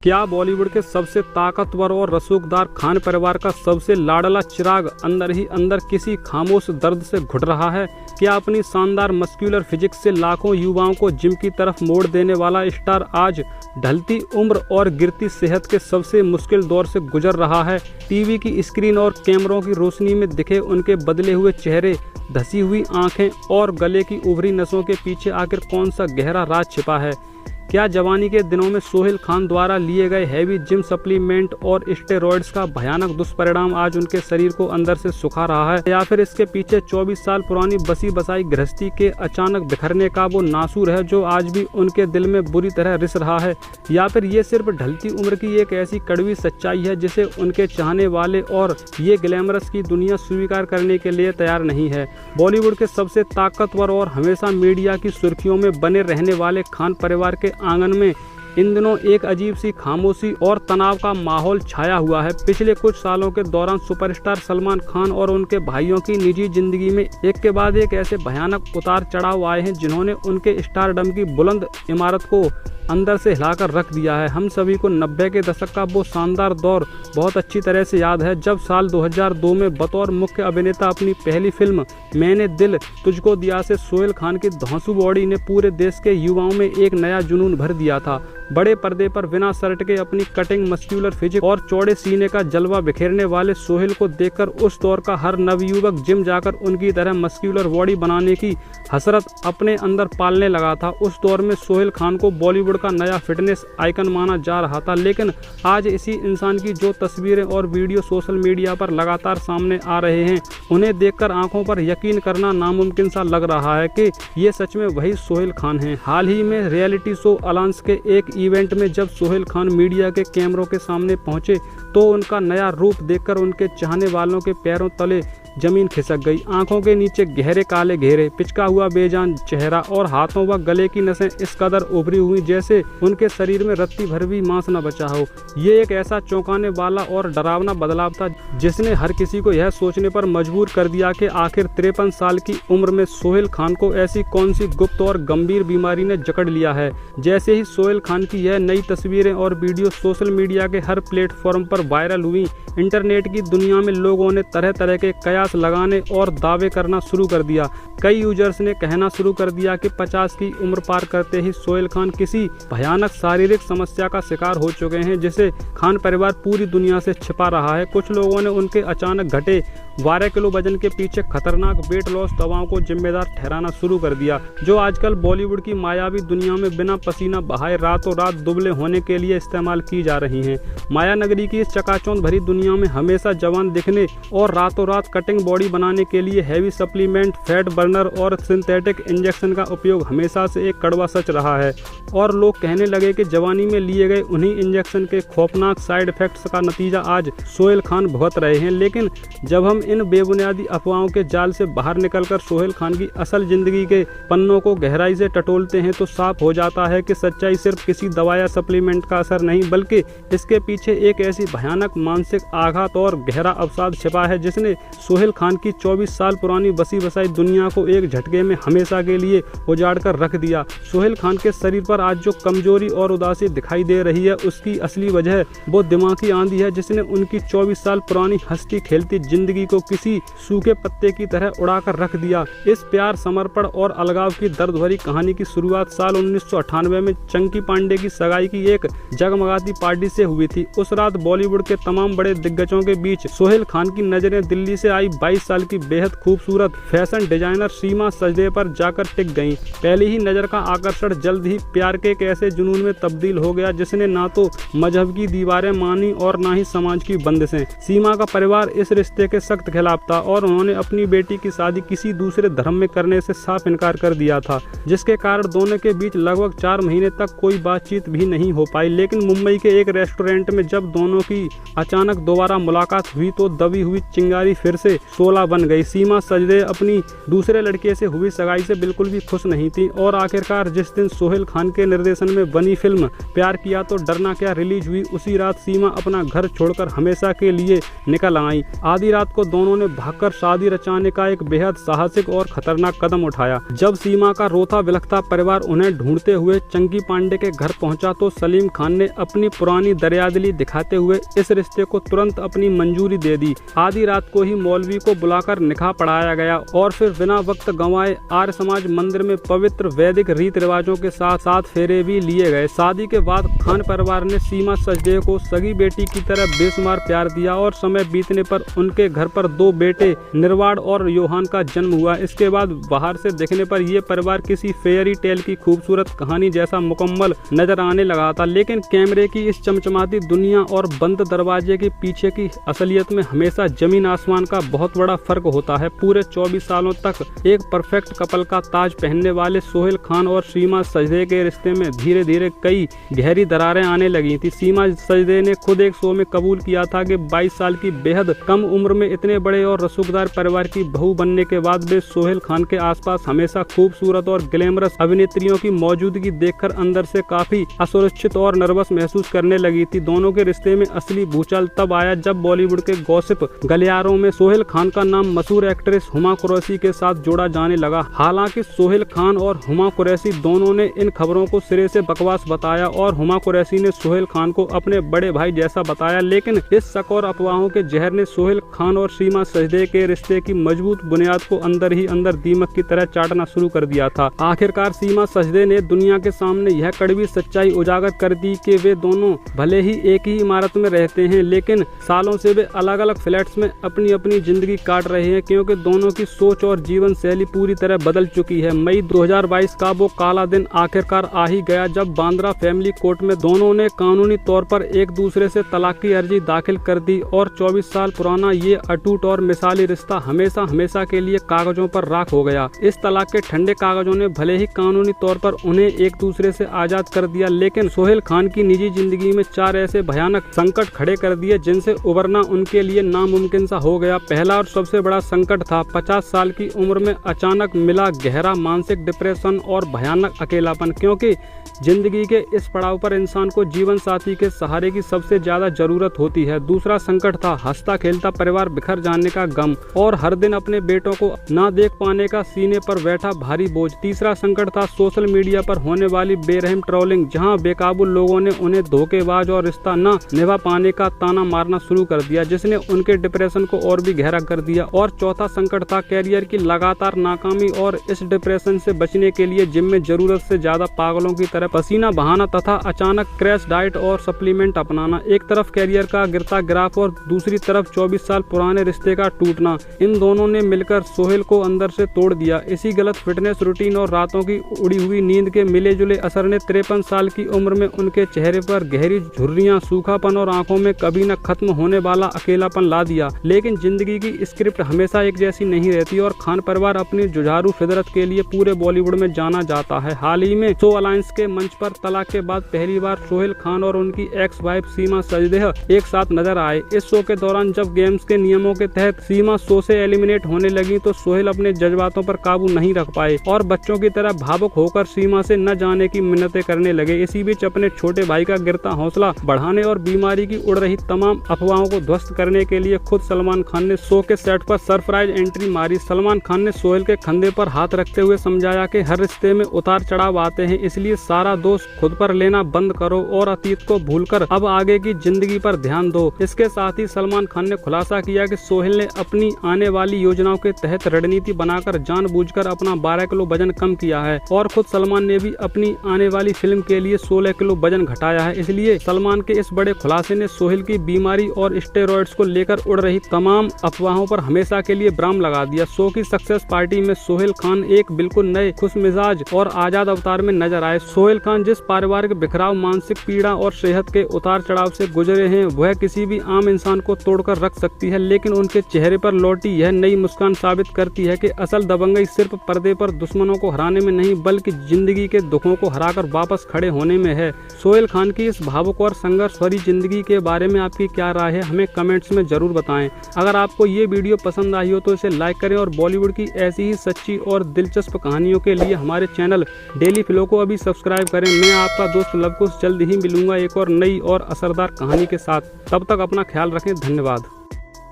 क्या बॉलीवुड के सबसे ताकतवर और रसूखदार खान परिवार का सबसे लाडला चिराग अंदर ही अंदर किसी खामोश दर्द से घुट रहा है? क्या अपनी शानदार मस्कुलर फिजिक्स से लाखों युवाओं को जिम की तरफ मोड़ देने वाला स्टार आज ढलती उम्र और गिरती सेहत के सबसे मुश्किल दौर से गुजर रहा है? टीवी की स्क्रीन और कैमरों की रोशनी में दिखे उनके बदले हुए चेहरे, धसी हुई आंखें और गले की उभरी नसों के पीछे आखिर कौन सा गहरा राज छिपा है? क्या जवानी के दिनों में सोहेल खान द्वारा लिए गए हैवी जिम सप्लीमेंट और स्टेरॉइड्स का भयानक दुष्परिणाम आज उनके शरीर को अंदर से सुखा रहा है, या फिर इसके पीछे 24 साल पुरानी बसी बसाई गृहस्थी के अचानक बिखरने का वो नासूर है जो आज भी उनके दिल में बुरी तरह रिस रहा है? या फिर ये सिर्फ ढलती उम्र की एक ऐसी कड़वी सच्चाई है जिसे उनके चाहने वाले और ये ग्लैमरस की दुनिया स्वीकार करने के लिए तैयार नहीं है? बॉलीवुड के सबसे ताकतवर और हमेशा मीडिया की सुर्खियों में बने रहने वाले खान परिवार के आंगन में इन दिनों एक अजीब सी खामोशी और तनाव का माहौल छाया हुआ है। पिछले कुछ सालों के दौरान सुपरस्टार सलमान खान और उनके भाइयों की निजी जिंदगी में एक के बाद एक ऐसे भयानक उतार चढ़ाव आए हैं जिन्होंने उनके स्टारडम की बुलंद इमारत को अंदर से हिलाकर रख दिया है। हम सभी को 90 के दशक का वो शानदार दौर बहुत अच्छी तरह से याद है जब साल 2002 में बतौर मुख्य अभिनेता अपनी पहली फिल्म मैंने दिल तुझको दिया से सोहेल खान की धांसू बॉडी ने पूरे देश के युवाओं में एक नया जुनून भर दिया था। बड़े पर्दे पर बिना शर्ट के अपनी कटिंग मस्कुलर फिजिक और चौड़े सीने का जलवा बिखेरने वाले सोहेल को देखकर उस दौर का हर नवयुवक जिम जाकर उनकी तरह मस्कुलर बॉडी बनाने की हसरत अपने अंदर पालने लगा था। उस दौर में सोहेल खान को बॉलीवुड का नया फिटनेस आइकन माना जा रहा था, लेकिन आज इसी इंसान की जो तस्वीरें और वीडियो सोशल मीडिया पर लगातार सामने आ रहे हैं उन्हें देखकर आंखों पर यकीन करना नामुमकिन सा लग रहा है कि ये सच में वही सोहेल खान हैं। हाल ही में रियलिटी शो अलांस के एक इवेंट में जब सोहेल खान मीडिया के कैमरों के सामने पहुंचे तो उनका नया रूप देखकर उनके चाहने वालों के पैरों तले जमीन खिसक गई। आंखों के नीचे गहरे काले घेरे, पिचका हुआ बेजान चेहरा और हाथों व गले की नसें इस कदर उभरी हुई जैसे उनके शरीर में रत्ती भर भी मांस न बचा हो। ये एक ऐसा चौंकाने वाला और डरावना बदलाव था जिसने हर किसी को यह सोचने पर मजबूर कर दिया कि आखिर 53 साल की उम्र में सोहेल खान को ऐसी कौन सी गुप्त और गंभीर बीमारी ने जकड़ लिया है। जैसे ही सोहेल खान की यह नई तस्वीरें और वीडियो सोशल मीडिया के हर प्लेटफॉर्म पर वायरल हुई, इंटरनेट की दुनिया में लोगों ने तरह तरह के कयास लगाने और दावे करना शुरू कर दिया। कई यूजर्स ने कहना शुरू कर दिया कि 50 की उम्र पार करते ही सोहेल खान किसी भयानक शारीरिक समस्या का शिकार हो चुके हैं जिसे खान परिवार पूरी दुनिया से छिपा रहा है। कुछ लोगों ने उनके अचानक घटे 12 किलो वजन के पीछे खतरनाक वेट लॉस दवाओं को जिम्मेदार ठहराना शुरू कर दिया, जो आजकल बॉलीवुड की मायावी दुनिया में बिना पसीना बहाए रातों रात दुबले होने के लिए इस्तेमाल की जा रही हैं। माया नगरी की इस चकाचौंध भरी दुनिया में हमेशा जवान दिखने और रातों रात कटिंग बॉडी बनाने के लिए हैवी सप्लीमेंट, फैट बर्नर और सिंथेटिक इंजेक्शन का उपयोग हमेशा से एक कड़वा सच रहा है और लोग कहने लगे कि जवानी में लिए गए उन्हीं इंजेक्शन के खौफनाक साइड इफेक्ट्स का नतीजा आज सोहेल खान भुगत रहे हैं। लेकिन जब हम इन बेबुनियादी अफवाहों के जाल से बाहर निकलकर सोहेल खान की असल जिंदगी के पन्नों को गहराई से टटोलते हैं तो साफ हो जाता है कि सच्चाई सिर्फ किसी दवा या सप्लीमेंट का असर नहीं बल्कि इसके पीछे एक ऐसी भयानक मानसिक आघात और गहरा अवसाद छिपा है जिसने सोहेल खान की 24 साल पुरानी बसी बसाई दुनिया को एक झटके में हमेशा के लिए उजाड़ कर रख दिया। सोहेल खान के शरीर पर आज जो कमजोरी और उदासी दिखाई दे रही है उसकी असली वजह वो दिमागी आंधी है जिसने उनकी 24 साल पुरानी हंसती खेलती जिंदगी को किसी सूखे पत्ते की तरह उड़ाकर रख दिया। इस प्यार, समर्पण और अलगाव की दर्द भरी कहानी की शुरुआत साल 1998 में चंकी पांडे की सगाई की एक जगमगाती पार्टी से हुई थी। उस रात बॉलीवुड के तमाम बड़े दिग्गजों के बीच सोहेल खान की नजरें दिल्ली से आई 22 साल की बेहद खूबसूरत फैशन डिजाइनर सीमा सजदे पर जाकर टिक गईं। पहली ही नजर का आकर्षण जल्द ही प्यार के एक ऐसे जुनून में तब्दील हो गया जिसने ना तो मजहब की दीवारें मानी और ना ही समाज की बंदिशें। सीमा का परिवार इस रिश्ते के सख्त खिलाफ था और उन्होंने अपनी बेटी की शादी किसी दूसरे धर्म में करने से साफ इनकार कर दिया था, जिसके कारण दोनों के बीच लगभग 4 महीने तक कोई बातचीत भी नहीं हो पाई। लेकिन मुंबई के एक रेस्टोरेंट में जब दोनों की अचानक दोबारा मुलाकात हुई तो दबी हुई चिंगारी फिर से 16 बन गई। सीमा सजदे अपनी दूसरे लड़के से हुई सगाई से बिल्कुल भी खुश नहीं थी और आखिरकार जिस दिन सोहेल खान के निर्देशन में बनी फिल्म प्यार किया तो डरना क्या रिलीज हुई, उसी रात सीमा अपना घर छोड़कर हमेशा के लिए निकल आई। आधी रात को दोनों ने भागकर शादी रचाने का एक बेहद साहसिक और खतरनाक कदम उठाया। जब सीमा का रोता बिलखता परिवार उन्हें ढूंढते हुए चंकी पांडे के घर पहुंचा तो सलीम खान ने अपनी पुरानी दरियादिली दिखाते हुए इस रिश्ते को तुरंत अपनी मंजूरी दे दी। आधी रात को ही मौलवी को बुलाकर निकाह पढ़ाया गया और फिर बिना वक्त गंवाए आर्य समाज मंदिर में पवित्र वैदिक रीति रिवाजों के साथ साथ फेरे भी लिए गए। शादी के बाद खान परिवार ने सीमा सजदेह को सगी बेटी की तरह बेशुमार प्यार दिया और समय बीतने पर उनके घर पर 2 बेटे निर्वाण और योहान का जन्म हुआ। इसके बाद बाहर से देखने पर यह परिवार किसी फेयरी टेल की खूबसूरत कहानी जैसा मुकम्मल नजर आने लगा था, लेकिन कैमरे की इस चमचमाती दुनिया और बंद दरवाजे के पीछे की असलियत में हमेशा जमीन आसमान का बहुत बड़ा फर्क होता है। पूरे 24 सालों तक एक परफेक्ट कपल का ताज पहनने वाले सोहेल खान और सीमा सजदे के रिश्ते में धीरे धीरे कई गहरी दरारें आने लगी थी। सीमा सजदे ने खुद एक शो में कबूल किया था कि 22 साल की बेहद कम उम्र में इतने बड़े और रसूखदार परिवार की बहू बनने के बाद वे सोहेल खान के आसपास हमेशा खूबसूरत और ग्लैमरस अभिनेत्रियों की मौजूदगी देखकर अंदर से काफी असुरक्षित और नर्वस महसूस करने लगी थी। दोनों के रिश्ते में असली भूचाल तब आया जब बॉलीवुड के गॉसिप गलियारों में सोहेल खान का नाम मशहूर एक्ट्रेस हुमा कुरैशी के साथ जोड़ा जाने लगा। हालांकि सोहेल खान और हुमा कुरैशी दोनों ने इन खबरों को सिरे से बकवास बताया और हुमा कुरैशी ने सोहेल खान को अपने बड़े भाई जैसा बताया, लेकिन इस शक और अफवाहों के जहर ने सोहेल खान और सीमा सजदे के रिश्ते की मजबूत बुनियाद को अंदर ही अंदर दीमक की तरह चाटना शुरू कर दिया था। आखिरकार सीमा सजदे ने दुनिया के सामने यह कड़वी सच्चाई उजागर कर दी कि वे दोनों भले ही एक ही इमारत में रहते हैं, लेकिन सालों से वे अलग अलग फ्लैट्स में अपनी अपनी जिंदगी काट रहे हैं, क्योंकि दोनों की सोच और जीवन शैली पूरी तरह बदल चुकी है। मई 2022 का वो काला दिन आखिरकार आ ही गया जब बांद्रा फैमिली कोर्ट में दोनों ने कानूनी तौर पर एक दूसरे से तलाक की अर्जी दाखिल कर दी और 24 साल पुराना ये अटूट और मिसाली रिश्ता हमेशा हमेशा के लिए कागजों पर राख हो गया। इस तलाक के ठंडे कागजों ने भले ही कानूनी तौर पर उन्हें एक दूसरे से आजाद कर दिया, लेकिन सोहेल खान की निजी जिंदगी में 4 ऐसे भयानक संकट खड़े कर दिए जिनसे उबरना उनके लिए नामुमकिन सा हो गया। पहला और सबसे बड़ा संकट था 50 साल की उम्र में अचानक मिला गहरा मानसिक डिप्रेशन और भयानक अकेलापन, क्योंकि जिंदगी के इस पड़ाव पर इंसान को जीवन साथी के सहारे की सबसे ज्यादा जरूरत होती है। दूसरा संकट था हंसता खेलता परिवार बिखर जाने का गम और हर दिन अपने बेटों को ना देख पाने का सीने पर बैठा भारी बोझ। तीसरा संकट था सोशल मीडिया पर होने वाली बेरहम ट्रोलिंग, जहां बेकाबू लोगों ने उन्हें धोखेबाज और रिश्ता न निभा पाने का ताना मारना शुरू कर दिया, जिसने उनके डिप्रेशन को और भी गहरा कर दिया। और चौथा संकट था कैरियर की लगातार नाकामी और इस डिप्रेशन से बचने के लिए जिम में जरूरत से ज्यादा पागलों की तरह पसीना बहाना तथा अचानक क्रैश डाइट और सप्लीमेंट अपनाना। एक तरफ कैरियर का गिरता ग्राफ और दूसरी तरफ 24 साल पुराने रिश्ते का टूटना, इन दोनों ने मिलकर सोहेल को अंदर से तोड़ दिया। इसी गलत फिटनेस रूटीन और रातों की उड़ी हुई नींद के मिले जुले असर ने 53 साल की उम्र में उनके चेहरे पर गहरी झुर्रियां, सूखापन और आंखों में कभी न खत्म होने वाला अकेलापन ला दिया। लेकिन जिंदगी की स्क्रिप्ट हमेशा एक जैसी नहीं रहती और खान परिवार अपनी जुझारू फितरत के लिए पूरे बॉलीवुड में जाना जाता है। हाल ही में शो अलायंस के मंच पर तलाक के बाद पहली बार सोहेल खान और उनकी एक्स वाइफ सीमा सजदेह एक साथ नजर आए। इस शो के दौरान जब गेम्स के नियमों के तहत सीमा शो से एलिमिनेट होने लगी तो सोहेल अपने जज्बातों पर काबू नहीं रख पाए और बच्चों की तरह भावुक होकर सीमा से न जाने की मिन्नतें करने लगे। इसी बीच अपने छोटे भाई का गिरता हौसला बढ़ाने और बीमारी की उड़ रही तमाम अफवाहों को ध्वस्त करने के लिए खुद सलमान खान ने शो के सेट पर सरप्राइज एंट्री मारी। सलमान खान ने सोहेल के कंधे पर हाथ रखते हुए समझाया कि हर रिश्ते में उतार चढ़ाव आते हैं, इसलिए सारा दोष खुद पर लेना बंद करो और अतीत को भूलकर अब आगे की जिंदगी पर ध्यान दो। इसके साथ ही सलमान खान ने खुलासा किया कि सोहेल ने अपनी आने वाली योजनाओं के तहत रणनीति बनाकर जानबूझकर अपना 12 किलो वजन कम किया है और खुद सलमान ने भी अपनी आने वाली फिल्म के लिए 16 किलो वजन घटाया है। इसलिए सलमान के इस बड़े खुलासे ने सोहेल की बीमारी और स्टेरॉइड्स को लेकर उड़ रही तमाम अफवाहों पर हमेशा के लिए विराम लगा दिया। शो की सक्सेस पार्टी में सोहेल खान एक बिल्कुल नए खुशमिजाज और आजाद अवतार में नजर आए। सोहेल खान जिस पारिवारिक बिखराव, मानसिक पीड़ा और सेहत के उतार चढ़ाव से गुजरे हैं वह किसी भी आम इंसान को तोड़कर रख सकती है, लेकिन उनके चेहरे पर लौटी यह नई मुस्कान साबित करती है कि असल दबंगई सिर्फ पर्दे पर दुश्मनों को हराने में नहीं बल्कि जिंदगी के दुखों को हराकर वापस खड़े होने में है। सोहेल खान की इस भावुक और संघर्ष भरी जिंदगी के बारे में आपकी क्या राय है, हमें कमेंट्स में जरूर बताएं। अगर आपको ये वीडियो पसंद आई हो तो इसे लाइक करें और बॉलीवुड की ऐसी ही सच्ची और दिलचस्प कहानियों के लिए हमारे चैनल डेली फ्लो को अभी सब्सक्राइब करें। मैं आपका दोस्त लवकुश जल्द ही मिलूंगा एक और नई और असरदार कहानी के साथ। तब तक अपना ख्याल रखें। धन्यवाद।